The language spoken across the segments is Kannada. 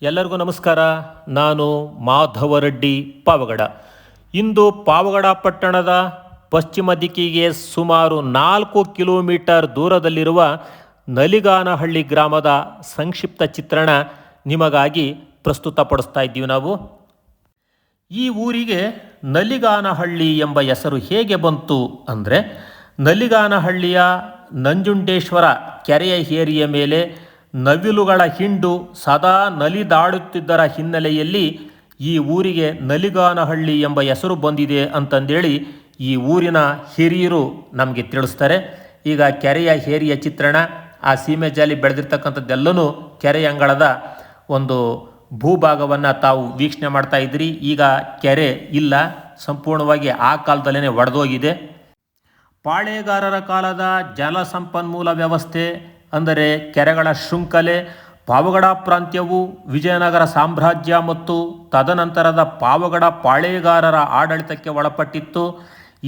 ಎಲ್ಲರಿಗೂ ನಮಸ್ಕಾರ. ನಾನು ಮಾಧವರೆಡ್ಡಿ ಪಾವಗಡ. ಇಂದು ಪಾವಗಡ ಪಟ್ಟಣದ ಪಶ್ಚಿಮ ದಿಕ್ಕಿಗೆ ಸುಮಾರು 4 ಕಿಲೋಮೀಟರ್ ದೂರದಲ್ಲಿರುವ ನಲಿಗಾನಹಳ್ಳಿ ಗ್ರಾಮದ ಸಂಕ್ಷಿಪ್ತ ಚಿತ್ರಣ ನಿಮಗಾಗಿ ಪ್ರಸ್ತುತಪಡಿಸ್ತಾ ಇದ್ದೀವಿ. ನಾವು ಈ ಊರಿಗೆ ನಲಿಗಾನಹಳ್ಳಿ ಎಂಬ ಹೆಸರು ಹೇಗೆ ಬಂತು ಅಂದರೆ, ನಲಿಗಾನಹಳ್ಳಿಯ ನಂಜುಂಡೇಶ್ವರ ಕೆರೆಯ ಏರಿಯ ಮೇಲೆ ನವಿಲುಗಳ ಹಿಂಡು ಸದಾ ನಲಿದಾಡುತ್ತಿದ್ದರ ಹಿನ್ನೆಲೆಯಲ್ಲಿ ಈ ಊರಿಗೆ ನಲಿಗಾನಹಳ್ಳಿ ಎಂಬ ಹೆಸರು ಬಂದಿದೆ ಅಂತಂದೇಳಿ ಈ ಊರಿನ ಹಿರಿಯರು ನಮಗೆ ತಿಳಿಸ್ತಾರೆ. ಈಗ ಕೆರೆಯ ಏರಿಯ ಚಿತ್ರಣ, ಆ ಸೀಮೆ ಜಾಲಿ ಬೆಳೆದಿರ್ತಕ್ಕಂಥದ್ದೆಲ್ಲನೂ ಕೆರೆಯ ಅಂಗಳದ ಒಂದು ಭೂಭಾಗವನ್ನು ತಾವು ವೀಕ್ಷಣೆ ಮಾಡ್ತಾ ಇದ್ರಿ. ಈಗ ಕೆರೆ ಇಲ್ಲ, ಸಂಪೂರ್ಣವಾಗಿ ಆ ಕಾಲದಲ್ಲೇ ಒಡೆದೋಗಿದೆ. ಪಾಳೇಗಾರರ ಕಾಲದ ಜಲ ಸಂಪನ್ಮೂಲ ವ್ಯವಸ್ಥೆ ಅಂದರೆ ಕೆರೆಗಳ ಶೃಂಖಲೆ ಪಾವಗಡ ಪ್ರಾಂತ್ಯವು ವಿಜಯನಗರ ಸಾಮ್ರಾಜ್ಯ ಮತ್ತು ತದನಂತರದ ಪಾವಗಡ ಪಾಳೇಗಾರರ ಆಡಳಿತಕ್ಕೆ ಒಳಪಟ್ಟಿತ್ತು.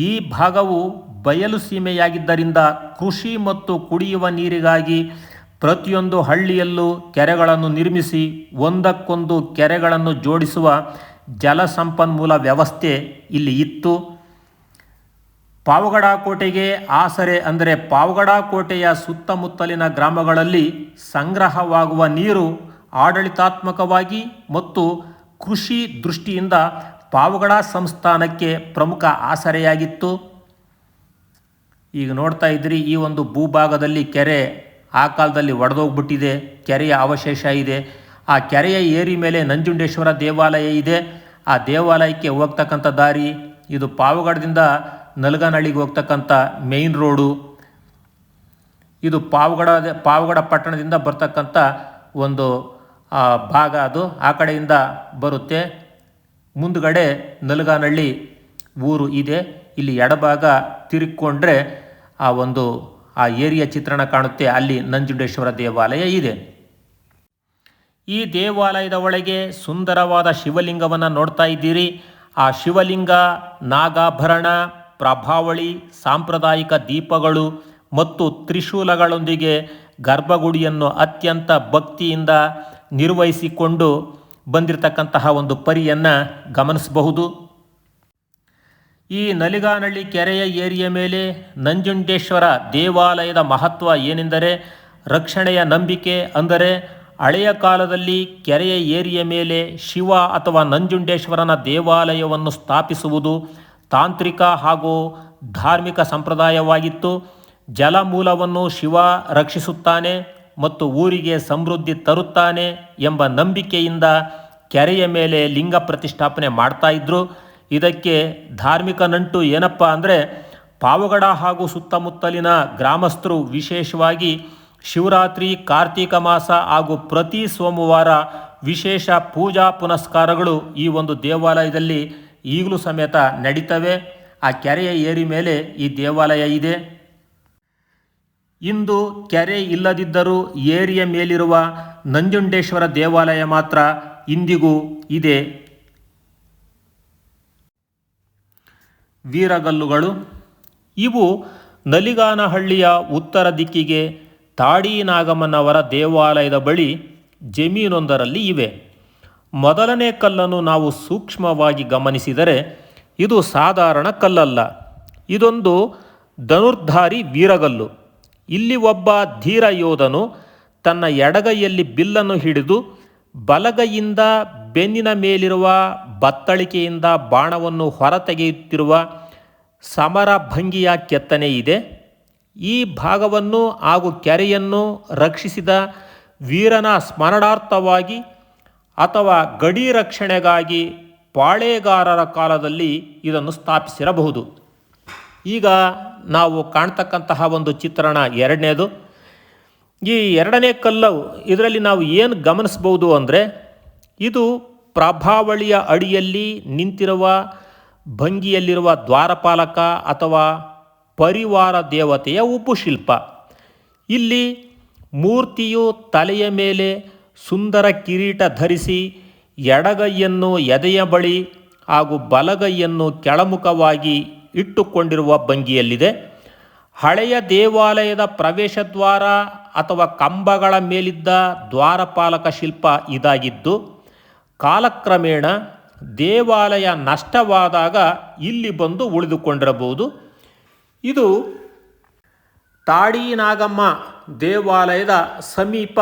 ಈ ಭಾಗವು ಬಯಲು ಸೀಮೆಯಾಗಿದ್ದರಿಂದ ಕೃಷಿ ಮತ್ತು ಕುಡಿಯುವ ನೀರಿಗಾಗಿ ಪ್ರತಿಯೊಂದು ಹಳ್ಳಿಯಲ್ಲೂ ಕೆರೆಗಳನ್ನು ನಿರ್ಮಿಸಿ ಒಂದಕ್ಕೊಂದು ಕೆರೆಗಳನ್ನು ಜೋಡಿಸುವ ಜಲ ಸಂಪನ್ಮೂಲ ವ್ಯವಸ್ಥೆ ಇಲ್ಲಿ ಇತ್ತು. ಪಾವಗಡ ಕೋಟೆಗೆ ಆಸರೆ ಅಂದರೆ ಪಾವಗಡ ಕೋಟೆಯ ಸುತ್ತಮುತ್ತಲಿನ ಗ್ರಾಮಗಳಲ್ಲಿ ಸಂಗ್ರಹವಾಗುವ ನೀರು ಆಡಳಿತಾತ್ಮಕವಾಗಿ ಮತ್ತು ಕೃಷಿ ದೃಷ್ಟಿಯಿಂದ ಪಾವಗಡ ಸಂಸ್ಥಾನಕ್ಕೆ ಪ್ರಮುಖ ಆಸರೆಯಾಗಿತ್ತು. ಈಗ ನೋಡ್ತಾ ಇದ್ರಿ, ಈ ಒಂದು ಭೂಭಾಗದಲ್ಲಿ ಕೆರೆ ಆ ಕಾಲದಲ್ಲಿ ಒಡೆದೋಗ್ಬಿಟ್ಟಿದೆ, ಕೆರೆಯ ಅವಶೇಷ ಇದೆ. ಆ ಕೆರೆಯ ಏರಿ ಮೇಲೆ ನಂಜುಂಡೇಶ್ವರ ದೇವಾಲಯ ಇದೆ. ಆ ದೇವಾಲಯಕ್ಕೆ ಹೋಗ್ತಕ್ಕಂಥ ದಾರಿ ಇದು. ಪಾವಗಡದಿಂದ ನಲಿಗಾನಹಳ್ಳಿಗೆ ಹೋಗ್ತಕ್ಕಂಥ ಮೇಯ್ನ್ ರೋಡು ಇದು. ಪಾವಗಡ ಪಟ್ಟಣದಿಂದ ಬರ್ತಕ್ಕಂಥ ಒಂದು ಭಾಗ ಅದು. ಆ ಕಡೆಯಿಂದ ಬರುತ್ತೆ. ಮುಂದುಗಡೆ ನಲಿಗಾನಹಳ್ಳಿ ಊರು ಇದೆ. ಇಲ್ಲಿ ಎಡಭಾಗ ತಿರುಗಿಕೊಂಡ್ರೆ ಆ ಏರಿಯ ಚಿತ್ರಣ ಕಾಣುತ್ತೆ. ಅಲ್ಲಿ ನಂಜುಂಡೇಶ್ವರ ದೇವಾಲಯ ಇದೆ. ಈ ದೇವಾಲಯದ ಒಳಗೆ ಸುಂದರವಾದ ಶಿವಲಿಂಗವನ್ನು ನೋಡ್ತಾ ಇದ್ದೀರಿ. ಆ ಶಿವಲಿಂಗ ನಾಗಾಭರಣ, ಪ್ರಭಾವಳಿ, ಸಾಂಪ್ರದಾಯಿಕ ದೀಪಗಳು ಮತ್ತು ತ್ರಿಶೂಲಗಳೊಂದಿಗೆ ಗರ್ಭಗುಡಿಯನ್ನು ಅತ್ಯಂತ ಭಕ್ತಿಯಿಂದ ನಿರ್ವಹಿಸಿಕೊಂಡು ಬಂದಿರತಕ್ಕಂತಹ ಒಂದು ಪರಿಯನ್ನು ಗಮನಿಸಬಹುದು. ಈ ನಲಿಗಾನಹಳ್ಳಿ ಕೆರೆಯ ಏರಿಯ ಮೇಲೆ ನಂಜುಂಡೇಶ್ವರ ದೇವಾಲಯದ ಮಹತ್ವ ಏನೆಂದರೆ, ರಕ್ಷಣೆಯ ನಂಬಿಕೆ. ಅಂದರೆ ಹಳೆಯ ಕಾಲದಲ್ಲಿ ಕೆರೆಯ ಏರಿಯ ಮೇಲೆ ಶಿವ ಅಥವಾ ನಂಜುಂಡೇಶ್ವರನ ದೇವಾಲಯವನ್ನು ಸ್ಥಾಪಿಸುವುದು ತಾಂತ್ರಿಕ ಹಾಗೂ ಧಾರ್ಮಿಕ ಸಂಪ್ರದಾಯವಾಗಿತ್ತು. ಜಲಮೂಲವನ್ನು ಶಿವ ರಕ್ಷಿಸುತ್ತಾನೆ ಮತ್ತು ಊರಿಗೆ ಸಮೃದ್ಧಿ ತರುತ್ತಾನೆ ಎಂಬ ನಂಬಿಕೆಯಿಂದ ಕೆರೆಯ ಮೇಲೆ ಲಿಂಗ ಪ್ರತಿಷ್ಠಾಪನೆ ಮಾಡ್ತಾ ಇದ್ರು. ಇದಕ್ಕೆ ಧಾರ್ಮಿಕ ನಂಟು ಏನಪ್ಪ ಅಂದರೆ, ಪಾವಗಡ ಹಾಗೂ ಸುತ್ತಮುತ್ತಲಿನ ಗ್ರಾಮಸ್ಥರು ವಿಶೇಷವಾಗಿ ಶಿವರಾತ್ರಿ, ಕಾರ್ತಿಕ ಮಾಸ ಹಾಗೂ ಪ್ರತಿ ಸೋಮವಾರ ವಿಶೇಷ ಪೂಜಾ ಪುನಸ್ಕಾರಗಳು ಈ ಒಂದು ದೇವಾಲಯದಲ್ಲಿ ಈಗಲೂ ಸಮೇತ ನಡೀತವೆ. ಆ ಕೆರೆಯ ಏರಿ ಮೇಲೆ ಈ ದೇವಾಲಯ ಇದೆ. ಇಂದು ಕೆರೆ ಇಲ್ಲದಿದ್ದರೂ ಏರಿಯ ಮೇಲಿರುವ ನಂಜುಂಡೇಶ್ವರ ದೇವಾಲಯ ಮಾತ್ರ ಇಂದಿಗೂ ಇದೆ. ವೀರಗಲ್ಲುಗಳು ಇವು ನಲಿಗಾನಹಳ್ಳಿಯ ಉತ್ತರ ದಿಕ್ಕಿಗೆ ತಾಡಿ ನಾಗಮ್ಮನವರ ದೇವಾಲಯದ ಬಳಿ ಜಮೀನೊಂದರಲ್ಲಿ ಇವೆ. ಮೊದಲನೇ ಕಲ್ಲನ್ನು ನಾವು ಸೂಕ್ಷ್ಮವಾಗಿ ಗಮನಿಸಿದರೆ ಇದು ಸಾಧಾರಣ ಕಲ್ಲಲ್ಲ, ಇದೊಂದು ಧನುರ್ಧಾರಿ ವೀರಗಲ್ಲು. ಇಲ್ಲಿ ಒಬ್ಬ ಧೀರ ಯೋಧನು ತನ್ನ ಎಡಗೈಯಲ್ಲಿ ಬಿಲ್ಲನ್ನು ಹಿಡಿದು ಬಲಗೈಯಿಂದ ಬೆನ್ನಿನ ಮೇಲಿರುವ ಬತ್ತಳಿಕೆಯಿಂದ ಬಾಣವನ್ನು ಹೊರತೆಗೆಯುತ್ತಿರುವ ಸಮರ ಭಂಗಿಯ ಕೆತ್ತನೆ ಇದೆ. ಈ ಭಾಗವನ್ನು ಹಾಗೂ ಕೆರೆಯನ್ನು ರಕ್ಷಿಸಿದ ವೀರನ ಸ್ಮರಣಾರ್ಥವಾಗಿ ಅಥವಾ ಗಡಿ ರಕ್ಷಣೆಗಾಗಿ ಪಾಳೇಗಾರರ ಕಾಲದಲ್ಲಿ ಇದನ್ನು ಸ್ಥಾಪಿಸಿರಬಹುದು. ಈಗ ನಾವು ಕಾಣ್ತಕ್ಕಂತಹ ಒಂದು ಚಿತ್ರಣ ಎರಡನೇದು. ಈ ಎರಡನೇ ಕಲ್ಲು, ಇದರಲ್ಲಿ ನಾವು ಏನು ಗಮನಿಸ್ಬೋದು ಅಂದರೆ, ಇದು ಪ್ರಭಾವಳಿಯ ಅಡಿಯಲ್ಲಿ ನಿಂತಿರುವ ಭಂಗಿಯಲ್ಲಿರುವ ದ್ವಾರಪಾಲಕ ಅಥವಾ ಪರಿವಾರ ದೇವತೆಯ ಉಪಶಿಲ್ಪ. ಇಲ್ಲಿ ಮೂರ್ತಿಯು ತಲೆಯ ಮೇಲೆ ಸುಂದರ ಕಿರೀಟ ಧರಿಸಿ ಎಡಗೈಯನ್ನು ಎದೆಯ ಬಳಿ ಹಾಗೂ ಬಲಗೈಯನ್ನು ಕೆಳಮುಖವಾಗಿ ಇಟ್ಟುಕೊಂಡಿರುವ ಭಂಗಿಯಲ್ಲಿದೆ. ಹಳೆಯ ದೇವಾಲಯದ ಪ್ರವೇಶ ದ್ವಾರ ಅಥವಾ ಕಂಬಗಳ ಮೇಲಿದ್ದ ದ್ವಾರಪಾಲಕ ಶಿಲ್ಪ ಇದಾಗಿದ್ದು, ಕಾಲಕ್ರಮೇಣ ದೇವಾಲಯ ನಷ್ಟವಾದಾಗ ಇಲ್ಲಿ ಬಂದು ಉಳಿದುಕೊಂಡಿರಬಹುದು. ಇದು ತಾಡಿ ನಾಗಮ್ಮ ದೇವಾಲಯದ ಸಮೀಪ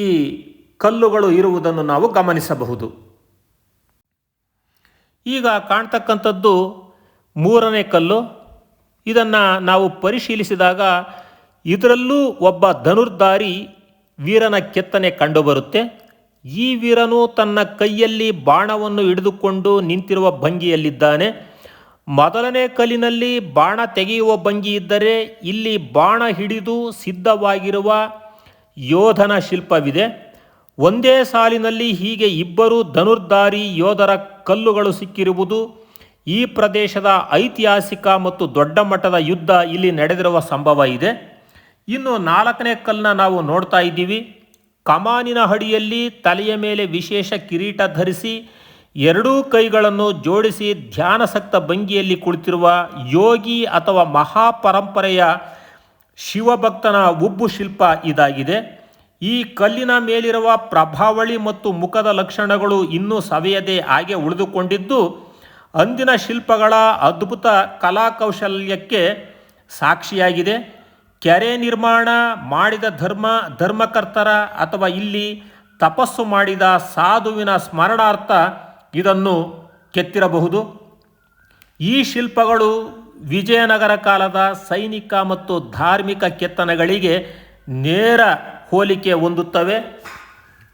ಈ ಕಲ್ಲುಗಳು ಇರುವುದನ್ನು ನಾವು ಗಮನಿಸಬಹುದು. ಈಗ ಕಾಣ್ತಕ್ಕಂಥದ್ದು ಮೂರನೇ ಕಲ್ಲು. ಇದನ್ನು ನಾವು ಪರಿಶೀಲಿಸಿದಾಗ ಇದರಲ್ಲೂ ಒಬ್ಬ ಧನುರ್ಧಾರಿ ವೀರನ ಕೆತ್ತನೆ ಕಂಡುಬರುತ್ತೆ. ಈ ವೀರನು ತನ್ನ ಕೈಯಲ್ಲಿ ಬಾಣವನ್ನು ಹಿಡಿದುಕೊಂಡು ನಿಂತಿರುವ ಭಂಗಿಯಲ್ಲಿದ್ದಾನೆ. ಮೊದಲನೇ ಕಲ್ಲಿನಲ್ಲಿ ಬಾಣ ತೆಗೆಯುವ ಭಂಗಿ ಇದ್ದರೆ, ಇಲ್ಲಿ ಬಾಣ ಹಿಡಿದು ಸಿದ್ಧವಾಗಿರುವ ಯೋಧನ ಶಿಲ್ಪವಿದೆ. ಒಂದೇ ಸಾಲಿನಲ್ಲಿ ಹೀಗೆ ಇಬ್ಬರು ಧನುರ್ಧಾರಿ ಯೋಧರ ಕಲ್ಲುಗಳು ಸಿಕ್ಕಿರುವುದು ಈ ಪ್ರದೇಶದ ಐತಿಹಾಸಿಕ ಮತ್ತು ದೊಡ್ಡ ಮಟ್ಟದ ಯುದ್ಧ ಇಲ್ಲಿ ನಡೆದಿರುವ ಸಂಭವ ಇದೆ. ಇನ್ನು ನಾಲ್ಕನೇ ಕಲ್ಲನ್ನ ನಾವು ನೋಡ್ತಾ ಇದ್ದೀವಿ. ಕಮಾನಿನ ಅಡಿಯಲ್ಲಿ ತಲೆಯ ಮೇಲೆ ವಿಶೇಷ ಕಿರೀಟ ಧರಿಸಿ ಎರಡೂ ಕೈಗಳನ್ನು ಜೋಡಿಸಿ ಧ್ಯಾನಸಕ್ತ ಭಂಗಿಯಲ್ಲಿ ಕುಳಿತಿರುವ ಯೋಗಿ ಅಥವಾ ಮಹಾಪರಂಪರೆಯ ಶಿವಭಕ್ತನ ಉಬ್ಬು ಶಿಲ್ಪ ಇದಾಗಿದೆ. ಈ ಕಲ್ಲಿನ ಮೇಲಿರುವ ಪ್ರಭಾವಳಿ ಮತ್ತು ಮುಖದ ಲಕ್ಷಣಗಳು ಇನ್ನೂ ಸವೆಯದೆ ಹಾಗೆ ಉಳಿದುಕೊಂಡಿದ್ದು, ಅಂದಿನ ಶಿಲ್ಪಗಳ ಅದ್ಭುತ ಕಲಾಕೌಶಲ್ಯಕ್ಕೆ ಸಾಕ್ಷಿಯಾಗಿದೆ. ಕೆರೆ ನಿರ್ಮಾಣ ಮಾಡಿದ ಧರ್ಮಕರ್ತರ ಅಥವಾ ಇಲ್ಲಿ ತಪಸ್ಸು ಮಾಡಿದ ಸಾಧುವಿನ ಸ್ಮರಣಾರ್ಥ ಇದನ್ನು ಕೆತ್ತಿರಬಹುದು. ಈ ಶಿಲ್ಪಗಳು ವಿಜಯನಗರ ಕಾಲದ ಸೈನಿಕ ಮತ್ತು ಧಾರ್ಮಿಕ ಕೆತ್ತನೆಗಳಿಗೆ ನೇರ ಹೋಲಿಕೆ ಹೊಂದುತ್ತವೆ.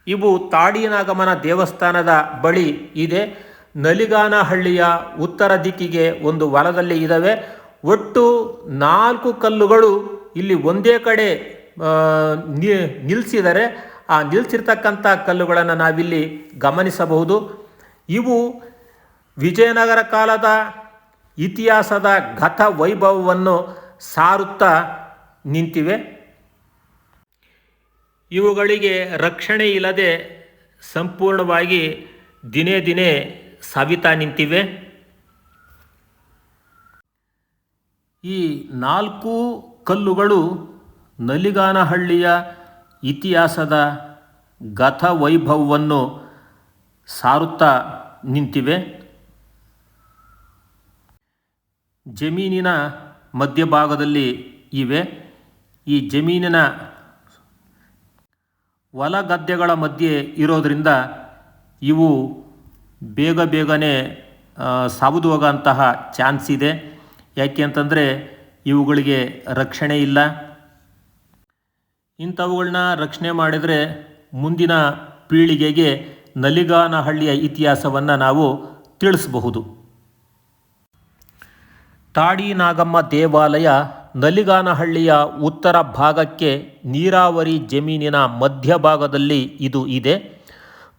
ಇವು ತಾಡಿನಾಗಮ್ಮನ ದೇವಸ್ಥಾನದ ಬಳಿ ಇದೆ. ನಲಿಗಾನಹಳ್ಳಿಯ ಉತ್ತರ ದಿಕ್ಕಿಗೆ ಒಂದು ಹೊಲದಲ್ಲಿ ಇದ್ದಾವೆ. ಒಟ್ಟು 4 ಕಲ್ಲುಗಳು ಇಲ್ಲಿ ಒಂದೇ ಕಡೆ ನಿಲ್ಲಿಸಿದರೆ, ಆ ನಿಲ್ಲಿಸಿರ್ತಕ್ಕಂಥ ಕಲ್ಲುಗಳನ್ನು ನಾವಿಲ್ಲಿ ಗಮನಿಸಬಹುದು. ಇವು ವಿಜಯನಗರ ಕಾಲದ ಇತಿಹಾಸದ ಗತ ವೈಭವವನ್ನು ಸಾರುತ್ತಾ ನಿಂತಿವೆ. ಇವುಗಳಿಗೆ ರಕ್ಷಣೆ ಇಲ್ಲದೆ ಸಂಪೂರ್ಣವಾಗಿ ದಿನೇ ದಿನೇ ಸವಿತಾ ನಿಂತಿವೆ. ಈ 4 ಕಲ್ಲುಗಳು ನಲಿಗಾನಹಳ್ಳಿಯ ಇತಿಹಾಸದ ಗತ ವೈಭವವನ್ನು ಸಾರುತ್ತಾ ನಿಂತಿವೆ. ಜಮೀನಿನ ಮಧ್ಯಭಾಗದಲ್ಲಿ ಇವೆ. ಈ ಜಮೀನಿನ ಹೊಲ ಗದ್ದೆಗಳ ಮಧ್ಯೆ ಇರೋದರಿಂದ ಇವು ಬೇಗನೆ ಸವದು ಹೋಗೋಂತಹ ಚಾನ್ಸ್ ಇದೆ. ಯಾಕೆ ಅಂತಂದರೆ ಇವುಗಳಿಗೆ ರಕ್ಷಣೆ ಇಲ್ಲ. ಇಂಥವುಗಳನ್ನ ರಕ್ಷಣೆ ಮಾಡಿದರೆ ಮುಂದಿನ ಪೀಳಿಗೆಗೆ ನಲಿಗಾನಹಳ್ಳಿಯ ಇತಿಹಾಸವನ್ನು ನಾವು ತಿಳಿಸಬಹುದು. ತಾಡಿ ನಾಗಮ್ಮ ದೇವಾಲಯ ನಲಿಗಾನಹಳ್ಳಿಯ ಉತ್ತರ ಭಾಗಕ್ಕೆ ನೀರಾವರಿ ಜಮೀನಿನ ಮಧ್ಯಭಾಗದಲ್ಲಿ ಇದು ಇದೆ.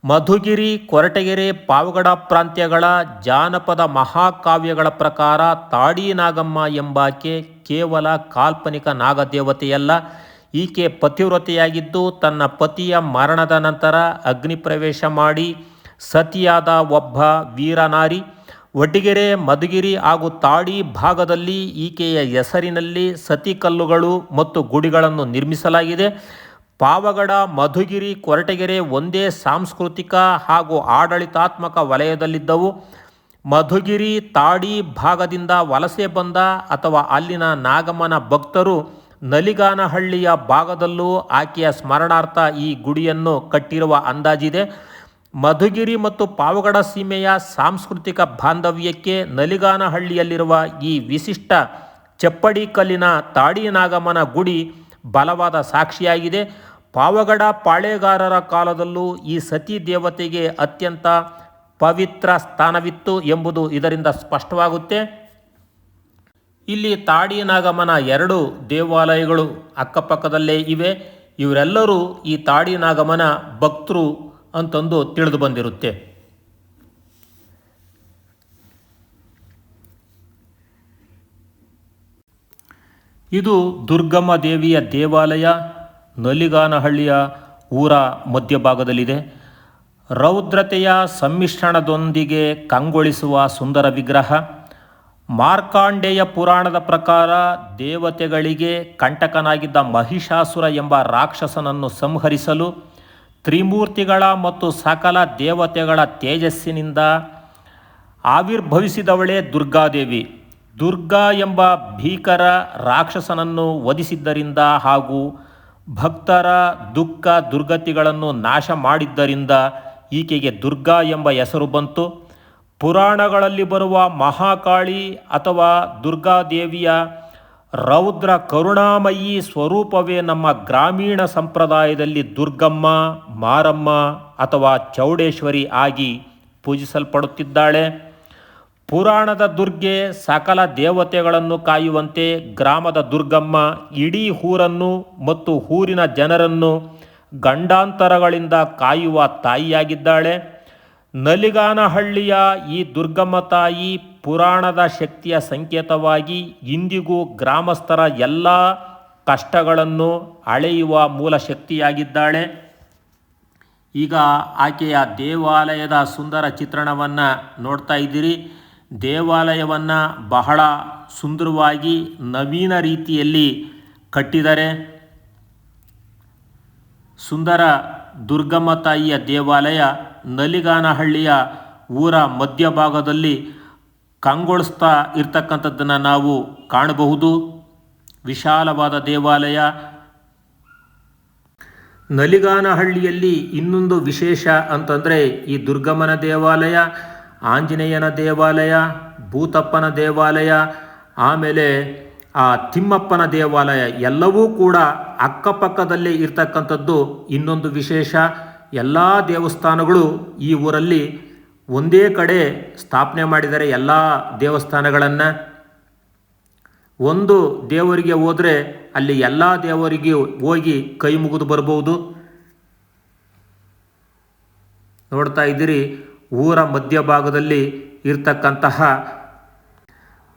ಮಧುಗಿರಿ, ಕೊರಟಗೆರೆ, ಪಾವಗಡ ಪ್ರಾಂತ್ಯಗಳ ಜಾನಪದ ಮಹಾಕಾವ್ಯಗಳ ಪ್ರಕಾರ ತಾಡಿ ನಾಗಮ್ಮ ಎಂಬಾಕೆ ಕೇವಲ ಕಾಲ್ಪನಿಕ ನಾಗದೇವತೆಯಲ್ಲ. ಈಕೆ ಪತಿವ್ರತೆಯಾಗಿದ್ದು ತನ್ನ ಪತಿಯ ಮರಣದ ನಂತರ ಅಗ್ನಿಪ್ರವೇಶ ಮಾಡಿ ಸತಿಯಾದ ಒಬ್ಬ ವೀರನಾರಿ. ವಡ್ಡಿಗೆರೆ, ಮಧುಗಿರಿ ಹಾಗೂ ತಾಡಿ ಭಾಗದಲ್ಲಿ ಈಕೆಯ ಹೆಸರಿನಲ್ಲಿ ಸತಿ ಕಲ್ಲುಗಳು ಮತ್ತು ಗುಡಿಗಳನ್ನು ನಿರ್ಮಿಸಲಾಗಿದೆ. ಪಾವಗಡ, ಮಧುಗಿರಿ, ಕೊರಟಗೆರೆ ಒಂದೇ ಸಾಂಸ್ಕೃತಿಕ ಹಾಗೂ ಆಡಳಿತಾತ್ಮಕ ವಲಯದಲ್ಲಿದ್ದವು. ಮಧುಗಿರಿ, ತಾಡಿ ಭಾಗದಿಂದ ವಲಸೆ ಬಂದ ಅಥವಾ ಅಲ್ಲಿನ ನಾಗಮ್ಮನ ಭಕ್ತರು ನಲಿಗಾನಹಳ್ಳಿಯ ಭಾಗದಲ್ಲೂ ಆಕೆಯ ಸ್ಮರಣಾರ್ಥ ಈ ಗುಡಿಯನ್ನು ಕಟ್ಟಿರುವ ಅಂದಾಜಿದೆ. ಮಧುಗಿರಿ ಮತ್ತು ಪಾವಗಡ ಸೀಮೆಯ ಸಾಂಸ್ಕೃತಿಕ ಬಾಂಧವ್ಯಕ್ಕೆ ನಲಿಗಾನಹಳ್ಳಿಯಲ್ಲಿರುವ ಈ ವಿಶಿಷ್ಟ ಚಪ್ಪಡಿ ಕಲ್ಲಿನ ತಾಡಿ ನಾಗಮ್ಮನ ಗುಡಿ ಬಲವಾದ ಸಾಕ್ಷಿಯಾಗಿದೆ. ಪಾವಗಡ ಪಾಳೆಗಾರರ ಕಾಲದಲ್ಲೂ ಈ ಸತಿ ದೇವತೆಗೆ ಅತ್ಯಂತ ಪವಿತ್ರ ಸ್ಥಾನವಿತ್ತು ಎಂಬುದು ಇದರಿಂದ ಸ್ಪಷ್ಟವಾಗುತ್ತೆ. ಇಲ್ಲಿ ತಾಡಿ ನಾಗಮ್ಮನ 2 ದೇವಾಲಯಗಳು ಅಕ್ಕಪಕ್ಕದಲ್ಲೇ ಇವೆ. ಇವರೆಲ್ಲರೂ ಈ ತಾಡಿ ನಾಗಮ್ಮನ ಭಕ್ತರು ಅಂತಂದು ತಿಳಿದು ಬಂದಿರುತ್ತೆ. ಇದು ದುರ್ಗಮ್ಮ ದೇವಿಯ ದೇವಾಲಯ ನಲಿಗಾನಹಳ್ಳಿಯ ಊರ ಮಧ್ಯಭಾಗದಲ್ಲಿದೆ. ರೌದ್ರತೆಯ ಸಮ್ಮಿಶ್ರಣದೊಂದಿಗೆ ಕಂಗೊಳಿಸುವ ಸುಂದರ ವಿಗ್ರಹ. ಮಾರ್ಕಾಂಡೇಯ ಪುರಾಣದ ಪ್ರಕಾರ ದೇವತೆಗಳಿಗೆ ಕಂಟಕನಾಗಿದ್ದ ಮಹಿಷಾಸುರ ಎಂಬ ರಾಕ್ಷಸನನ್ನು ಸಂಹರಿಸಲು ತ್ರಿಮೂರ್ತಿಗಳ ಮತ್ತು ಸಕಲ ದೇವತೆಗಳ ತೇಜಸ್ಸಿನಿಂದ ಆವಿರ್ಭವಿಸಿದವಳೇ ದುರ್ಗಾದೇವಿ. ದುರ್ಗಾ ಎಂಬ ಭೀಕರ ರಾಕ್ಷಸನನ್ನು ವಧಿಸಿದ್ದರಿಂದ ಹಾಗೂ ಭಕ್ತರ ದುಃಖ ದುರ್ಗತಿಗಳನ್ನು ನಾಶ ಮಾಡಿದ್ದರಿಂದ ಈಕೆಗೆ ದುರ್ಗಾ ಎಂಬ ಹೆಸರು ಬಂತು. ಪುರಾಣಗಳಲ್ಲಿ ಬರುವ ಮಹಾಕಾಳಿ ಅಥವಾ ದುರ್ಗಾದೇವಿಯ ರೌದ್ರ ಕರುಣಾಮಯಿ ಸ್ವರೂಪವೇ ನಮ್ಮ ಗ್ರಾಮೀಣ ಸಂಪ್ರದಾಯದಲ್ಲಿ ದುರ್ಗಮ್ಮ, ಮಾರಮ್ಮ ಅಥವಾ ಚೌಡೇಶ್ವರಿ ಆಗಿ ಪೂಜಿಸಲ್ಪಡುತ್ತಿದ್ದಾಳೆ. ಪುರಾಣದ ದುರ್ಗೆ ಸಕಲ ದೇವತೆಗಳನ್ನು ಕಾಯುವಂತೆ ಗ್ರಾಮದ ದುರ್ಗಮ್ಮ ಇಡೀ ಊರನ್ನು ಮತ್ತು ಊರಿನ ಜನರನ್ನು ಗಂಡಾಂತರಗಳಿಂದ ಕಾಯುವ ತಾಯಿಯಾಗಿದ್ದಾಳೆ. ನಲಿಗಾನಹಳ್ಳಿಯ ಈ ದುರ್ಗಮ್ಮ ತಾಯಿ ಪುರಾಣದ ಶಕ್ತಿಯ ಸಂಕೇತವಾಗಿ ಇಂದಿಗೂ ಗ್ರಾಮಸ್ಥರ ಎಲ್ಲ ಕಷ್ಟಗಳನ್ನು ಅಳೆಯುವ ಮೂಲ ಶಕ್ತಿಯಾಗಿದ್ದಾಳೆ. ಈಗ ಆಕೆಯ ದೇವಾಲಯದ ಸುಂದರ ಚಿತ್ರಣವನ್ನು ನೋಡ್ತಾ ಇದ್ದೀರಿ. ದೇವಾಲಯವನ್ನು ಬಹಳ ಸುಂದರವಾಗಿ ನವೀನ ರೀತಿಯಲ್ಲಿ ಕಟ್ಟಿದ್ದಾರೆ. ಸುಂದರ ದುರ್ಗಮ್ಮ ತಾಯಿಯ ದೇವಾಲಯ ನಲಿಗಾನಹಳ್ಳಿಯ ಊರ ಮಧ್ಯಭಾಗದಲ್ಲಿ ಕಂಗೊಳಿಸ್ತಾ ಇರ್ತಕ್ಕಂಥದ್ದನ್ನು ನಾವು ಕಾಣಬಹುದು. ವಿಶಾಲವಾದ ದೇವಾಲಯ. ನಲಿಗಾನಹಳ್ಳಿಯಲ್ಲಿ ಇನ್ನೊಂದು ವಿಶೇಷ ಅಂತಂದರೆ ಈ ದುರ್ಗಮ್ಮನ ದೇವಾಲಯ, ಆಂಜನೇಯನ ದೇವಾಲಯ, ಭೂತಪ್ಪನ ದೇವಾಲಯ, ಆಮೇಲೆ ಆ ತಿಮ್ಮಪ್ಪನ ದೇವಾಲಯ ಎಲ್ಲವೂ ಕೂಡ ಅಕ್ಕಪಕ್ಕದಲ್ಲೇ ಇರ್ತಕ್ಕಂಥದ್ದು ಇನ್ನೊಂದು ವಿಶೇಷ. ಎಲ್ಲ ದೇವಸ್ಥಾನಗಳು ಈ ಊರಲ್ಲಿ ಒಂದೇ ಕಡೆ ಸ್ಥಾಪನೆ ಮಾಡಿದ್ದಾರೆ. ಎಲ್ಲ ದೇವಸ್ಥಾನಗಳನ್ನು ಒಂದು ದೇವರಿಗೆ ಹೋದರೆ ಅಲ್ಲಿ ಎಲ್ಲ ದೇವರಿಗೆ ಹೋಗಿ ಕೈ ಮುಗಿದು ಬರ್ಬೋದು. ನೋಡ್ತಾ ಇದ್ದೀರಿ ಊರ ಮಧ್ಯಭಾಗದಲ್ಲಿ ಇರ್ತಕ್ಕಂತಹ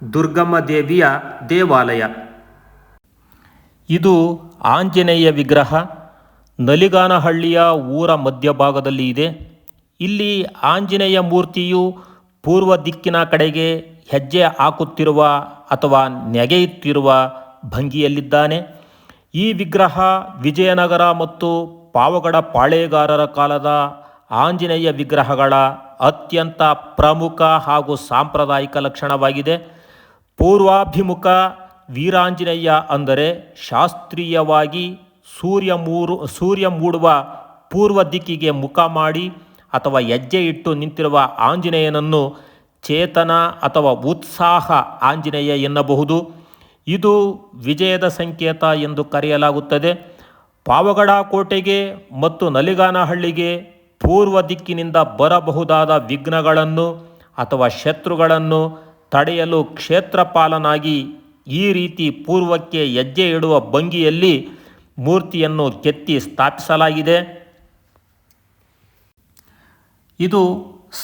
ದುರ್ಗಮ್ಮ ದೇವಿಯ ದೇವಾಲಯ. ಇದು ಆಂಜನೇಯ ವಿಗ್ರಹ ನಲಿಗಾನಹಳ್ಳಿಯ ಊರ ಮಧ್ಯಭಾಗದಲ್ಲಿ ಇದೆ. ಇಲ್ಲಿ ಆಂಜನೇಯ ಮೂರ್ತಿಯು ಪೂರ್ವ ದಿಕ್ಕಿನ ಕಡೆಗೆ ಹೆಜ್ಜೆ ಹಾಕುತ್ತಿರುವ ಅಥವಾ ನೆಗೆಯುತ್ತಿರುವ ಭಂಗಿಯಲ್ಲಿದ್ದಾನೆ. ಈ ವಿಗ್ರಹ ವಿಜಯನಗರ ಮತ್ತು ಪಾವಗಡ ಪಾಳೇಗಾರರ ಕಾಲದ ಆಂಜನೇಯ ವಿಗ್ರಹಗಳ ಅತ್ಯಂತ ಪ್ರಮುಖ ಹಾಗೂ ಸಾಂಪ್ರದಾಯಿಕ ಲಕ್ಷಣವಾಗಿದೆ. ಪೂರ್ವಾಭಿಮುಖ ವೀರಾಂಜನೇಯ ಅಂದರೆ ಶಾಸ್ತ್ರೀಯವಾಗಿ ಸೂರ್ಯ ಮೂಡುವ ಪೂರ್ವ ದಿಕ್ಕಿಗೆ ಮುಖ ಮಾಡಿ ಅಥವಾ ಹೆಜ್ಜೆ ಇಟ್ಟು ನಿಂತಿರುವ ಆಂಜನೇಯನನ್ನು ಚೇತನ ಅಥವಾ ಉತ್ಸಾಹ ಆಂಜನೇಯ ಎನ್ನಬಹುದು. ಇದು ವಿಜಯದ ಸಂಕೇತ ಎಂದು ಕರೆಯಲಾಗುತ್ತದೆ. ಪಾವಗಡ ಕೋಟೆಗೆ ಮತ್ತು ನಲಿಗಾನಹಳ್ಳಿಗೆ ಪೂರ್ವ ದಿಕ್ಕಿನಿಂದ ಬರಬಹುದಾದ ವಿಘ್ನಗಳನ್ನು ಅಥವಾ ಶತ್ರುಗಳನ್ನು ತಡೆಯಲು ಕ್ಷೇತ್ರಪಾಲನಾಗಿ ಈ ರೀತಿ ಪೂರ್ವಕ್ಕೆ ಹೆಜ್ಜೆ ಇಡುವ ಭಂಗಿಯಲ್ಲಿ ಮೂರ್ತಿಯನ್ನು ಕೆತ್ತಿ ಸ್ಥಾಪಿಸಲಾಗಿದೆ. ಇದು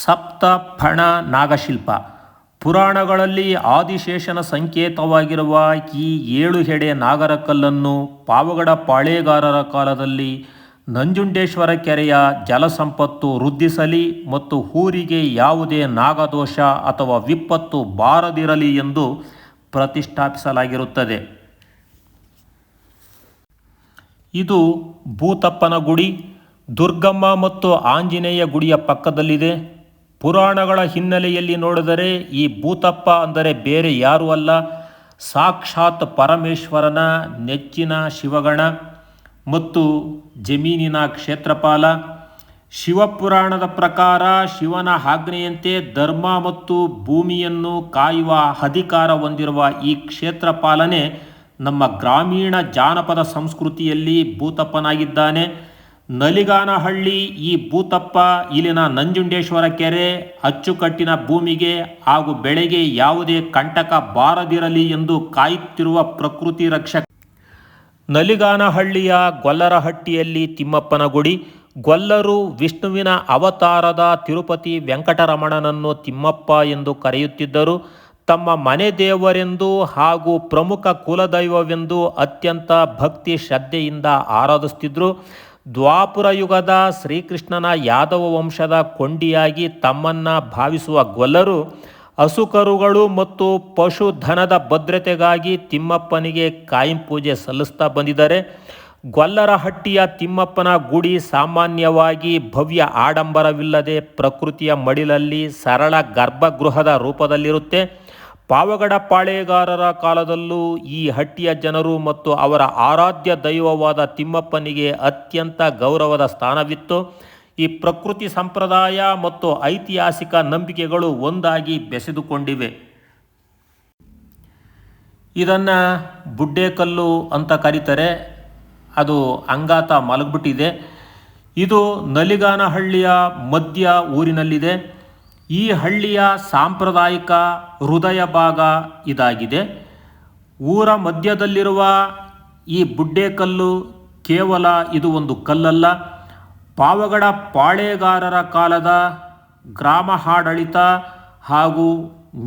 ಸಪ್ತಫಣ ನಾಗಶಿಲ್ಪ. ಪುರಾಣಗಳಲ್ಲಿ ಆದಿಶೇಷನ ಸಂಕೇತವಾಗಿರುವ ಈ 7 ಹೆಡೆ ನಾಗರಕಲ್ಲನ್ನು ಪಾವಗಡ ಪಾಳೇಗಾರರ ಕಾಲದಲ್ಲಿ ನಂಜುಂಡೇಶ್ವರ ಕೆರೆಯ ಜಲಸಂಪತ್ತು ವೃದ್ಧಿಸಲಿ ಮತ್ತು ಊರಿಗೆ ಯಾವುದೇ ನಾಗದೋಷ ಅಥವಾ ವಿಪತ್ತು ಬಾರದಿರಲಿ ಎಂದು ಪ್ರತಿಷ್ಠಾಪಿಸಲಾಗಿರುತ್ತದೆ. ಇದು ಭೂತಪ್ಪನ ಗುಡಿ ದುರ್ಗಮ್ಮ ಮತ್ತು ಆಂಜನೇಯ ಗುಡಿಯ ಪಕ್ಕದಲ್ಲಿದೆ. ಪುರಾಣಗಳ ಹಿನ್ನೆಲೆಯಲ್ಲಿ ನೋಡಿದರೆ ಈ ಭೂತಪ್ಪ ಅಂದರೆ ಬೇರೆ ಯಾರೂ ಅಲ್ಲ, ಸಾಕ್ಷಾತ್ ಪರಮೇಶ್ವರನ ನೆಚ್ಚಿನ ಶಿವಗಣ ಮತ್ತು ಜಮೀನಿನ ಕ್ಷೇತ್ರಪಾಲ. ಶಿವಪುರಾಣದ ಪ್ರಕಾರ ಶಿವನ ಆಜ್ಞೆಯಂತೆ ಧರ್ಮ ಮತ್ತು ಭೂಮಿಯನ್ನು ಕಾಯುವ ಅಧಿಕಾರ ಹೊಂದಿರುವ ಈ ಕ್ಷೇತ್ರಪಾಲನೆ ನಮ್ಮ ಗ್ರಾಮೀಣ ಜಾನಪದ ಸಂಸ್ಕೃತಿಯಲ್ಲಿ ಭೂತಪ್ಪನಾಗಿದ್ದಾನೆ. ನಲಿಗಾನಹಳ್ಳಿ ಈ ಭೂತಪ್ಪ ಇಲ್ಲಿನ ನಂಜುಂಡೇಶ್ವರ ಕೆರೆ ಅಚ್ಚುಕಟ್ಟಿನ ಭೂಮಿಗೆ ಹಾಗೂ ಬೆಳೆಗೆ ಯಾವುದೇ ಕಂಟಕ ಬಾರದಿರಲಿ ಎಂದು ಕಾಯುತ್ತಿರುವ ಪ್ರಕೃತಿ ರಕ್ಷಕ. ನಲಿಗಾನಹಳ್ಳಿಯ ಗೊಲ್ಲರಹಟ್ಟಿಯಲ್ಲಿ ತಿಮ್ಮಪ್ಪನ ಗುಡಿ. ಗೊಲ್ಲರು ವಿಷ್ಣುವಿನ ಅವತಾರದ ತಿರುಪತಿ ವೆಂಕಟರಮಣನನ್ನು ತಿಮ್ಮಪ್ಪ ಎಂದು ಕರೆಯುತ್ತಿದ್ದರು. ತಮ್ಮ ಮನೆ ದೇವರೆಂದು ಹಾಗೂ ಪ್ರಮುಖ ಕುಲದೈವವೆಂದು ಅತ್ಯಂತ ಭಕ್ತಿ ಶ್ರದ್ಧೆಯಿಂದ ಆರಾಧಿಸುತ್ತಿದ್ದರು. ದ್ವಾಪರ ಯುಗದ ಶ್ರೀಕೃಷ್ಣನ ಯಾದವ ವಂಶದ ಕೊಂಡಿಯಾಗಿ ತಮ್ಮನ್ನು ಭಾವಿಸುವ ಗೊಲ್ಲರು ಹಸುಕರುಗಳು ಮತ್ತು ಪಶುಧನದ ಭದ್ರತೆಗಾಗಿ ತಿಮ್ಮಪ್ಪನಿಗೆ ಕಾಯಂ ಪೂಜೆ ಸಲ್ಲಿಸ್ತಾ ಬಂದಿದ್ದಾರೆ. ಗೊಲ್ಲರಹಟ್ಟಿಯ ತಿಮ್ಮಪ್ಪನ ಗುಡಿ ಸಾಮಾನ್ಯವಾಗಿ ಭವ್ಯ ಆಡಂಬರವಿಲ್ಲದೆ ಪ್ರಕೃತಿಯ ಮಡಿಲಲ್ಲಿ ಸರಳ ಗರ್ಭಗೃಹದ ರೂಪದಲ್ಲಿರುತ್ತೆ. ಪಾವಗಡ ಪಾಳೆಗಾರರ ಕಾಲದಲ್ಲೂ ಈ ಹಟ್ಟಿಯ ಜನರು ಮತ್ತು ಅವರ ಆರಾಧ್ಯ ದೈವವಾದ ತಿಮ್ಮಪ್ಪನಿಗೆ ಅತ್ಯಂತ ಗೌರವದ ಸ್ಥಾನವಿತ್ತು. ಈ ಪ್ರಕೃತಿ ಸಂಪ್ರದಾಯ ಮತ್ತು ಐತಿಹಾಸಿಕ ನಂಬಿಕೆಗಳು ಒಂದಾಗಿ ಬೆಸೆದುಕೊಂಡಿವೆ. ಇದನ್ನು ಬುಡ್ಡೇಕಲ್ಲು ಅಂತ ಕರೀತಾರೆ. ಅದು ಅಂಗಾತ ಮಲಗಿಬಿಟ್ಟಿದೆ. ಇದು ನಲಿಗಾನಹಳ್ಳಿಯ ಮಧ್ಯ ಊರಿನಲ್ಲಿದೆ. ಈ ಹಳ್ಳಿಯ ಸಾಂಪ್ರದಾಯಿಕ ಹೃದಯ ಭಾಗ ಇದಾಗಿದೆ. ಊರ ಮಧ್ಯದಲ್ಲಿರುವ ಈ ಬುಡ್ಡೇಕಲ್ಲು ಕೇವಲ ಇದು ಒಂದು ಕಲ್ಲಲ್ಲ, ಪಾವಗಡ ಪಾಳೆಗಾರರ ಕಾಲದ ಗ್ರಾಮ ಆಡಳಿತ ಹಾಗೂ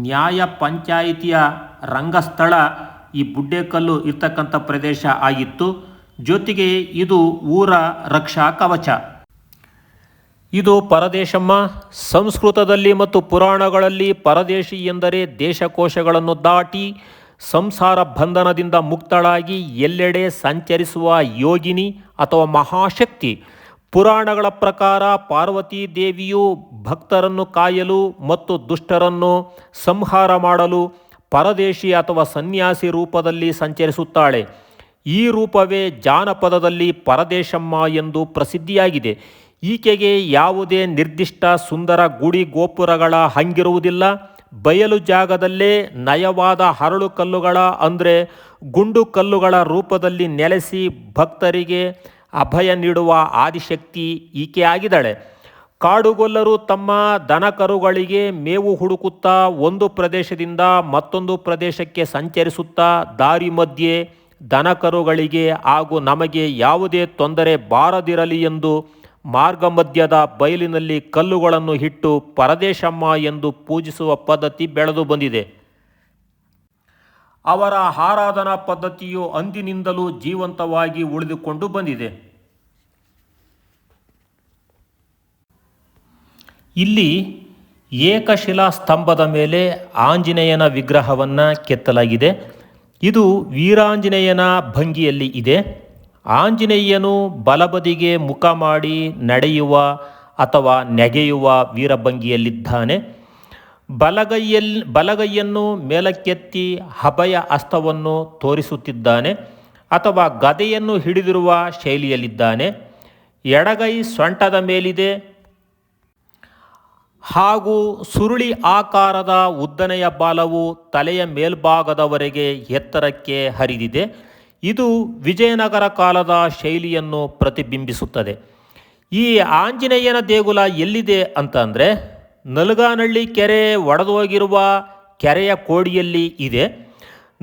ನ್ಯಾಯ ಪಂಚಾಯಿತಿಯ ರಂಗಸ್ಥಳ ಈ ಬುಡ್ಡೇಕಲ್ಲು ಇರ್ತಕ್ಕಂಥ ಪ್ರದೇಶ ಆಗಿತ್ತು. ಜೊತೆಗೆ ಇದು ಊರ ರಕ್ಷಾ ಕವಚ. ಇದು ಪರದೇಶಮ್ಮ. ಸಂಸ್ಕೃತದಲ್ಲಿ ಮತ್ತು ಪುರಾಣಗಳಲ್ಲಿ ಪರದೇಶಿ ಎಂದರೆ ದೇಶಕೋಶಗಳನ್ನು ದಾಟಿ ಸಂಸಾರ ಬಂಧನದಿಂದ ಮುಕ್ತಳಾಗಿ ಎಲ್ಲೆಡೆ ಸಂಚರಿಸುವ ಯೋಗಿನಿ ಅಥವಾ ಮಹಾಶಕ್ತಿ. ಪುರಾಣಗಳ ಪ್ರಕಾರ ಪಾರ್ವತೀ ದೇವಿಯು ಭಕ್ತರನ್ನು ಕಾಯಲು ಮತ್ತು ದುಷ್ಟರನ್ನು ಸಂಹಾರ ಮಾಡಲು ಪರದೇಶಿ ಅಥವಾ ಸನ್ಯಾಸಿ ರೂಪದಲ್ಲಿ ಸಂಚರಿಸುತ್ತಾಳೆ. ಈ ರೂಪವೇ ಜಾನಪದದಲ್ಲಿ ಪರದೇಶಮ್ಮ ಎಂದು ಪ್ರಸಿದ್ಧಿಯಾಗಿದೆ. ಈಕೆಗೆ ಯಾವುದೇ ನಿರ್ದಿಷ್ಟ ಸುಂದರ ಗುಡಿ ಗೋಪುರಗಳ ಹಂಗಿರುವುದಿಲ್ಲ. ಬಯಲು ಜಾಗದಲ್ಲೇ ನಯವಾದ ಹರಳು ಕಲ್ಲುಗಳ ಅಂದರೆ ಗುಂಡು ಕಲ್ಲುಗಳ ರೂಪದಲ್ಲಿ ನೆಲೆಸಿ ಭಕ್ತರಿಗೆ ಅಭಯ ನೀಡುವ ಆದಿಶಕ್ತಿ ಈಕೆ ಆಗಿದ್ದಾಳೆ. ಕಾಡುಗೊಲ್ಲರು ತಮ್ಮ ದನಕರುಗಳಿಗೆ ಮೇವು ಹುಡುಕುತ್ತಾ ಒಂದು ಪ್ರದೇಶದಿಂದ ಮತ್ತೊಂದು ಪ್ರದೇಶಕ್ಕೆ ಸಂಚರಿಸುತ್ತಾ ದಾರಿ ಮಧ್ಯೆ ದನಕರುಗಳಿಗೆ ಹಾಗೂ ನಮಗೆ ಯಾವುದೇ ತೊಂದರೆ ಬಾರದಿರಲಿ ಎಂದು ಮಾರ್ಗ ಮಧ್ಯದ ಬಯಲಿನಲ್ಲಿ ಕಲ್ಲುಗಳನ್ನು ಇಟ್ಟು ಪರದೇಶಮ್ಮ ಎಂದು ಪೂಜಿಸುವ ಪದ್ಧತಿ ಬೆಳೆದು ಬಂದಿದೆ. ಅವರ ಆರಾಧನಾ ಪದ್ಧತಿಯು ಅಂದಿನಿಂದಲೂ ಜೀವಂತವಾಗಿ ಉಳಿದುಕೊಂಡು ಬಂದಿದೆ. ಇಲ್ಲಿ ಏಕಶಿಲಾ ಸ್ತಂಭದ ಮೇಲೆ ಆಂಜನೇಯನ ವಿಗ್ರಹವನ್ನು ಕೆತ್ತಲಾಗಿದೆ. ಇದು ವೀರಾಂಜನೇಯನ ಭಂಗಿಯಲ್ಲಿ ಇದೆ. ಆಂಜನೇಯನು ಬಲಬದಿಗೆ ಮುಖ ಮಾಡಿ ನಡೆಯುವ ಅಥವಾ ನೆಗೆಯುವ ವೀರಭಂಗಿಯಲ್ಲಿದ್ದಾನೆ. ಬಲಗೈಯನ್ನು ಮೇಲಕ್ಕೆತ್ತಿ ಅಭಯ ಹಸ್ತವನ್ನು ತೋರಿಸುತ್ತಿದ್ದಾನೆ ಅಥವಾ ಗದೆಯನ್ನು ಹಿಡಿದಿರುವ ಶೈಲಿಯಲ್ಲಿದ್ದಾನೆ. ಎಡಗೈ ಸೊಂಟದ ಮೇಲಿದೆ ಹಾಗೂ ಸುರುಳಿ ಆಕಾರದ ಉದ್ದನೆಯ ಬಾಲವು ತಲೆಯ ಮೇಲ್ಭಾಗದವರೆಗೆ ಎತ್ತರಕ್ಕೆ ಹರಿದಿದೆ. ಇದು ವಿಜಯನಗರ ಕಾಲದ ಶೈಲಿಯನ್ನು ಪ್ರತಿಬಿಂಬಿಸುತ್ತದೆ. ಈ ಆಂಜನೇಯನ ದೇಗುಲ ಎಲ್ಲಿದೆ ಅಂತಂದರೆ ನಲಿಗಾನಹಳ್ಳಿ ಕೆರೆ ಒಡೆದೋಗಿರುವ ಕೆರೆಯ ಕೋಡಿಯಲ್ಲಿ ಇದೆ.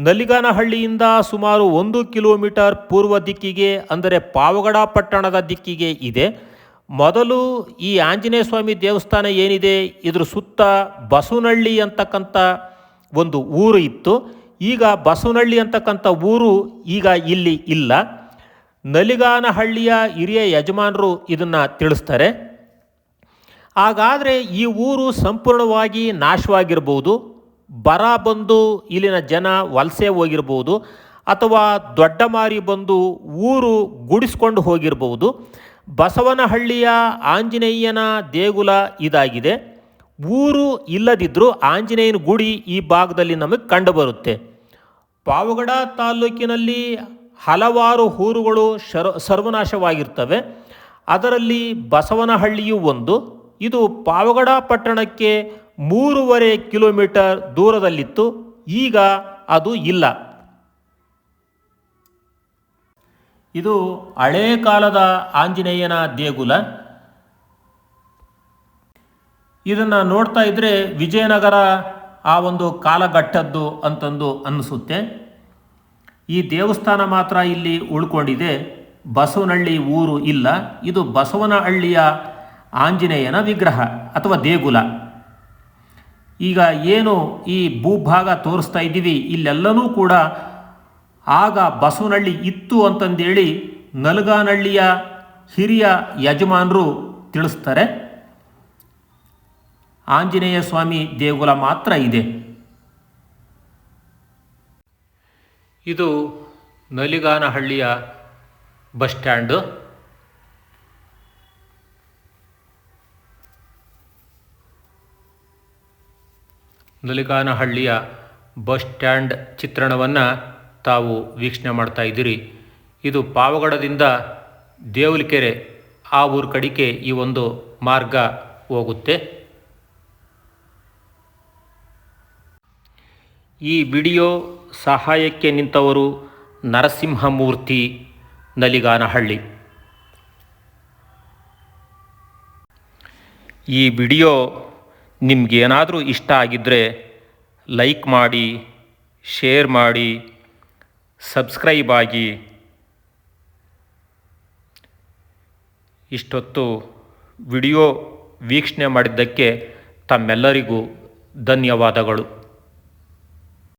ನಲಿಗಾನಹಳ್ಳಿಯಿಂದ ಸುಮಾರು 1 ಕಿಲೋಮೀಟರ್ ಪೂರ್ವ ದಿಕ್ಕಿಗೆ ಅಂದರೆ ಪಾವಗಡ ಪಟ್ಟಣದ ದಿಕ್ಕಿಗೆ ಇದೆ. ಮೊದಲು ಈ ಆಂಜನೇಯ ಸ್ವಾಮಿ ದೇವಸ್ಥಾನ ಏನಿದೆ ಇದ್ರ ಸುತ್ತ ಬಸವನಹಳ್ಳಿ ಅಂತಕ್ಕಂಥ ಒಂದು ಊರು ಇತ್ತು. ಈಗ ಬಸವನಹಳ್ಳಿ ಅಂತಕ್ಕಂಥ ಊರು ಈಗ ಇಲ್ಲಿ ಇಲ್ಲ. ನಲಿಗಾನಹಳ್ಳಿಯ ಹಿರಿಯ ಯಜಮಾನರು ಇದನ್ನು ತಿಳಿಸ್ತಾರೆ. ಹಾಗಾದರೆ ಈ ಊರು ಸಂಪೂರ್ಣವಾಗಿ ನಾಶವಾಗಿರ್ಬೋದು, ಬರ ಬಂದು ಇಲ್ಲಿನ ಜನ ವಲಸೆ ಹೋಗಿರ್ಬೋದು, ಅಥವಾ ದೊಡ್ಡ ಮಾರಿ ಬಂದು ಊರು ಗುಡಿಸ್ಕೊಂಡು ಹೋಗಿರ್ಬೋದು. ಬಸವನಹಳ್ಳಿಯ ಆಂಜನೇಯನ ದೇಗುಲ ಇದಾಗಿದೆ. ಊರು ಇಲ್ಲದಿದ್ದರೂ ಆಂಜನೇಯನ ಗುಡಿ ಈ ಭಾಗದಲ್ಲಿ ನಮಗೆ ಕಂಡುಬರುತ್ತೆ. ಪಾವಗಡ ತಾಲೂಕಿನಲ್ಲಿ ಹಲವಾರು ಊರುಗಳು ಸರ್ವನಾಶವಾಗಿರ್ತವೆ. ಅದರಲ್ಲಿ ಬಸವನಹಳ್ಳಿಯೂ ಒಂದು. ಇದು ಪಾವಗಡ ಪಟ್ಟಣಕ್ಕೆ 3.5 ಕಿಲೋಮೀಟರ್ ದೂರದಲ್ಲಿತ್ತು. ಈಗ ಅದು ಇಲ್ಲ. ಇದು ಹಳೇ ಕಾಲದ ಆಂಜನೇಯನ ದೇಗುಲ. ಇದನ್ನು ನೋಡ್ತಾ ಇದ್ದರೆ ವಿಜಯನಗರ ಆ ಒಂದು ಕಾಲಘಟ್ಟದ್ದು ಅಂತಂದು ಅನ್ನಿಸುತ್ತೆ. ಈ ದೇವಸ್ಥಾನ ಮಾತ್ರ ಇಲ್ಲಿ ಉಳ್ಕೊಂಡಿದೆ. ಬಸವನಹಳ್ಳಿ ಊರು ಇಲ್ಲ. ಇದು ಬಸವನಹಳ್ಳಿಯ ಆಂಜನೇಯನ ವಿಗ್ರಹ ಅಥವಾ ದೇಗುಲ. ಈಗ ಏನು ಈ ಭೂಭಾಗ ತೋರಿಸ್ತಾ ಇದ್ದೀವಿ ಇಲ್ಲೆಲ್ಲನೂ ಕೂಡ ಆಗ ಬಸವನಹಳ್ಳಿ ಇತ್ತು ಅಂತಂದೇಳಿ ನಲಿಗಾನಹಳ್ಳಿಯ ಹಿರಿಯ ಯಜಮಾನರು ತಿಳಿಸ್ತಾರೆ. ಆಂಜನೇಯ ಸ್ವಾಮಿ ದೇಗುಲ ಮಾತ್ರ ಇದೆ. ಇದು ನಲಿಗಾನಹಳ್ಳಿಯ ಬಸ್ ಸ್ಟ್ಯಾಂಡು. ನಲಿಗಾನಹಳ್ಳಿಯ ಬಸ್ ಸ್ಟ್ಯಾಂಡ್ ಚಿತ್ರಣವನ್ನು ತಾವು ವೀಕ್ಷಣೆ ಮಾಡ್ತಾ ಇದ್ದೀರಿ. ಇದು ಪಾವಗಡದಿಂದ ದೇವಲಕೆರೆ ಆ ಊರ ಕಡೆಗೆ ಈ ಒಂದು ಮಾರ್ಗ ಹೋಗುತ್ತೆ. ಈ ವಿಡಿಯೋ ಸಹಾಯಕ್ಕೆ ನಿಂತವರು ನರಸಿಂಹಮೂರ್ತಿ, ನಲಿಗಾನಹಳ್ಳಿ. ಈ ವಿಡಿಯೋ ನಿಮಗೇನಾದರೂ ಇಷ್ಟ ಆಗಿದ್ದರೆ ಲೈಕ್ ಮಾಡಿ, ಶೇರ್ ಮಾಡಿ, ಸಬ್ಸ್ಕ್ರೈಬ್ ಆಗಿ. ಇಷ್ಟೊತ್ತು ವಿಡಿಯೋ ವೀಕ್ಷಣೆ ಮಾಡಿದ್ದಕ್ಕೆ ತಮ್ಮೆಲ್ಲರಿಗೂ ಧನ್ಯವಾದಗಳು.